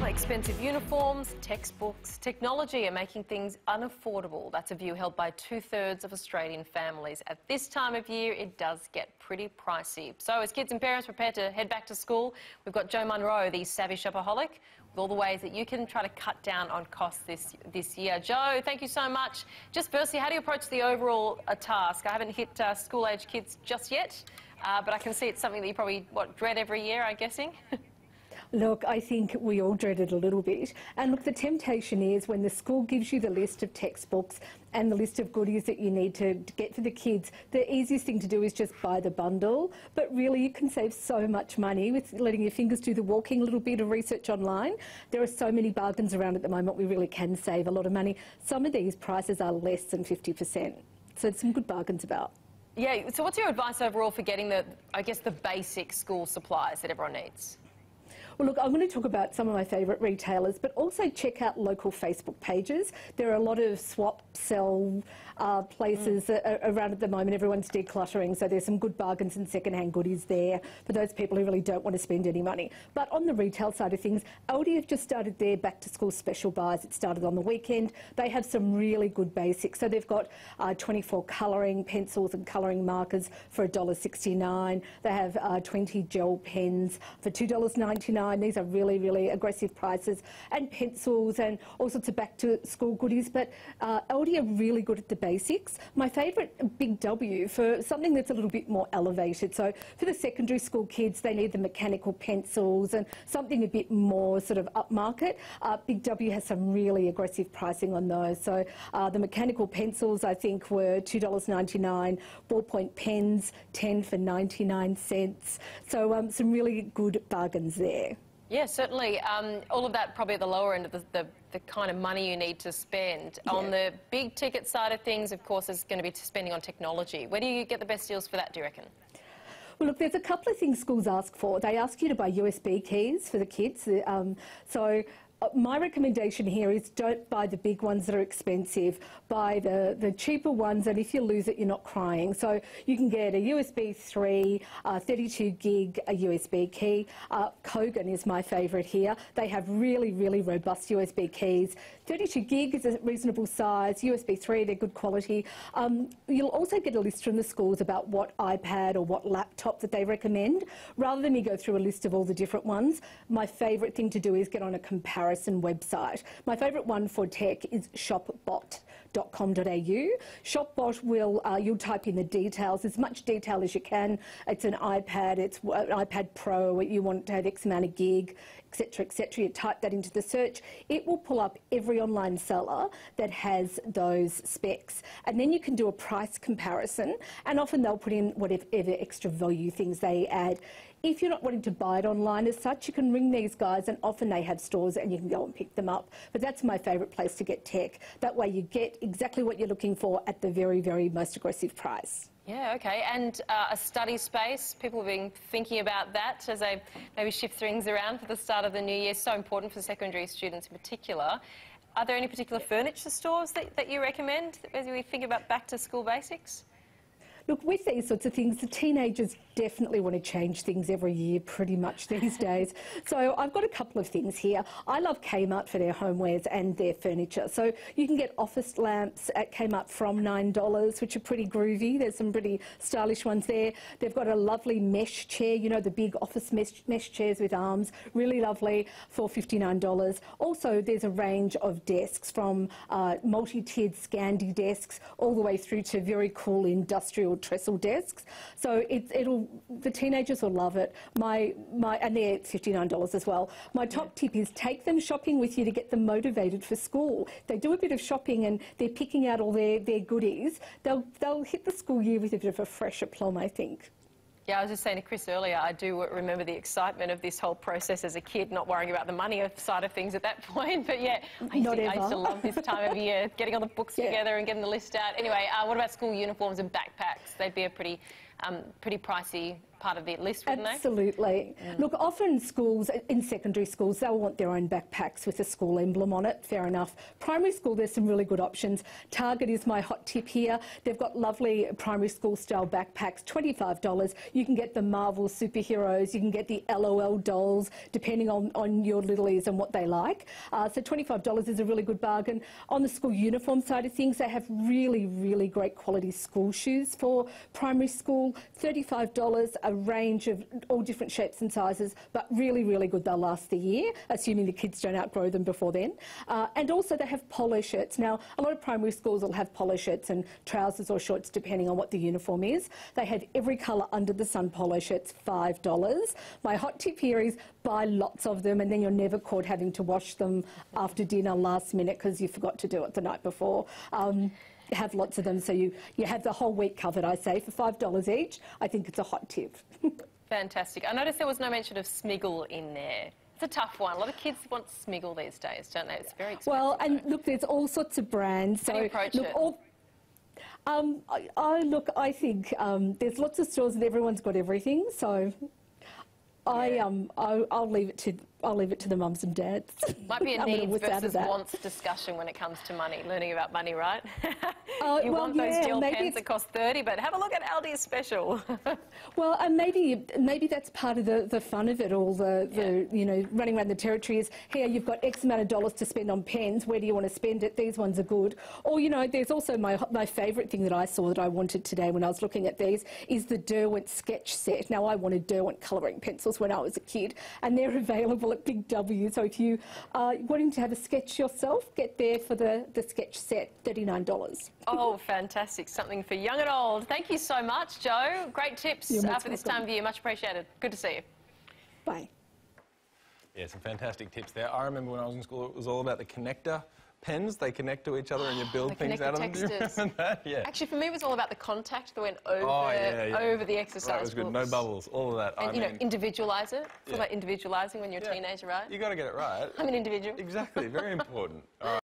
Expensive uniforms, textbooks, technology are making things unaffordable. That's a view held by 2/3 of Australian families. At this time of year, it does get pretty pricey. So as kids and parents prepare to head back to school, we've got Joe Munro, the Savvy Shopaholic, with all the ways that you can try to cut down on costs this year. Joe, thank you so much. Just firstly, how do you approach the overall task? I haven't hit school-age kids just yet, but I can see it's something that you probably, dread every year, I'm guessing? Look, I think we all dread it a little bit. And look, the temptation is when the school gives you the list of textbooks and the list of goodies that you need to get for the kids, the easiest thing to do is just buy the bundle. But really, you can save so much money with letting your fingers do the walking, a little bit of research online. There are so many bargains around at the moment, we really can save a lot of money. Some of these prices are less than 50%. So there's some good bargains about. Yeah, so what's your advice overall for getting the basic school supplies that everyone needs? Well, look, I'm going to talk about some of my favourite retailers, but also check out local Facebook pages. There are a lot of swap, sell places around at the moment. Everyone's decluttering, so there's some good bargains and second-hand goodies there for those people who really don't want to spend any money. But on the retail side of things, Aldi have just started their back-to-school special buys. It started on the weekend. They have some really good basics. So they've got 24 colouring pencils and colouring markers for $1.69. They have 20 gel pens for $2.99. These are really, really aggressive prices, and pencils and all sorts of back-to-school goodies. But Aldi are really good at the basics. My favourite Big W for something that's a little bit more elevated. So for the secondary school kids, they need the mechanical pencils and something a bit more sort of upmarket. Big W has some really aggressive pricing on those. So the mechanical pencils, I think, were $2.99. Ballpoint pens, 10 for 99 cents. So some really good bargains there. Yeah, certainly. All of that probably at the lower end of the kind of money you need to spend. Yeah. On the big ticket side of things, of course, is going to be spending on technology. Where do you get the best deals for that, do you reckon? Well, look, there's a couple of things schools ask for. They ask you to buy USB keys for the kids. My recommendation here is don't buy the big ones that are expensive. Buy the cheaper ones, and if you lose it, you're not crying. So you can get a USB 3, 32 gig, a USB key. Kogan is my favourite here. They have really, really robust USB keys. 32 gig is a reasonable size. USB 3, they're good quality. You'll also get a list from the schools about what iPad or what laptop that they recommend. Rather than me go through a list of all the different ones, my favourite thing to do is get on a comparison website. My favourite one for tech is shopbot.com.au. Shopbot will, you'll type in the details, as much detail as you can. It's an iPad, it's an iPad Pro, you want to have X amount of gig, etc., etc. You type that into the search. It will pull up every online seller that has those specs. And then you can do a price comparison, and often they'll put in whatever extra value things they add. If you're not wanting to buy it online as such, you can ring these guys, and often they have stores and you can go and pick them up. But that's my favourite place to get tech. That way you get exactly what you're looking for at the very, very most aggressive price. Yeah, okay. And a study space, people have been thinking about that as they maybe shift things around for the start of the new year. So important for secondary students in particular. Are there any particular furniture stores that you recommend as we think about back-to-school basics? Look, with these sorts of things, the teenagers definitely want to change things every year pretty much these days. So I've got a couple of things here. I love Kmart for their homewares and their furniture. So you can get office lamps at Kmart from $9, which are pretty groovy. There's some pretty stylish ones there. They've got a lovely mesh chair, you know, the big office mesh chairs with arms, really lovely, for $59. Also, there's a range of desks from multi-tiered Scandi desks all the way through to very cool industrial trestle desks. So the teenagers will love it. And they're $59 as well. My top tip is take them shopping with you to get them motivated for school. They do a bit of shopping and they're picking out all their goodies. They'll hit the school year with a bit of a fresh aplomb, I think. Yeah, I was just saying to Chris earlier, I do remember the excitement of this whole process as a kid, not worrying about the money side of things at that point. But yeah, I used to love this time of year, getting all the books together and getting the list out. Anyway, what about school uniforms and backpacks? They'd be a pretty pricey part of the list, wouldn't Absolutely. Look, often schools, in secondary schools, they'll want their own backpacks with a school emblem on it. Fair enough. Primary school, there's some really good options. Target is my hot tip here. They've got lovely primary school style backpacks, $25. You can get the Marvel superheroes, you can get the LOL dolls, depending on your littlies and what they like. So $25 is a really good bargain. On the school uniform side of things, they have really, really great quality school shoes for primary school. $35, a range of all different shapes and sizes, but really, really good. They'll last the year, assuming the kids don't outgrow them before then. And also they have polo shirts. Now, a lot of primary schools will have polo shirts and trousers or shorts depending on what the uniform is. They have every colour under the sun polo shirts, $5. My hot tip here is buy lots of them, and then you're never caught having to wash them after dinner last minute because you forgot to do it the night before. Have lots of them so you have the whole week covered, I say, for $5 each. I think it's a hot tip. Fantastic. I noticed there was no mention of Smiggle in there. It's a tough one. A lot of kids want Smiggle these days, don't they? It's very expensive. Well, and look, there's all sorts of brands. How do you approach it? I think there's lots of stores and everyone's got everything, so I'll leave it to the mums and dads. Might be a needs versus wants discussion when it comes to money, learning about money, right? You want those gel pens that cost $30, but have a look at Aldi's special. Well, and maybe that's part of the fun of it all. You know, running around the territory is, here you've got X amount of dollars to spend on pens. Where do you want to spend it? These ones are good. Or you know, there's also my favourite thing that I saw that I wanted today when I was looking at these is the Derwent sketch set. Now I wanted Derwent colouring pencils when I was a kid, and they're available at Big W. So if you are wanting to have a sketch yourself, get there for the sketch set, $39. Oh, fantastic. Something for young and old. Thank you so much, Jo. Great tips for this time of year. Much appreciated. Good to see you. Bye. Yeah, some fantastic tips there. I remember when I was in school, it was all about the connector pens. They connect to each other and you build things out of them. Do you remember that? Yeah. Actually, for me, it was all about the contact that went over the exercise That was good. No bubbles, all of that. And, you know, individualise it. It's all about individualising when you're a teenager, right? You got to get it right. I'm an individual. Exactly. Very important. All right.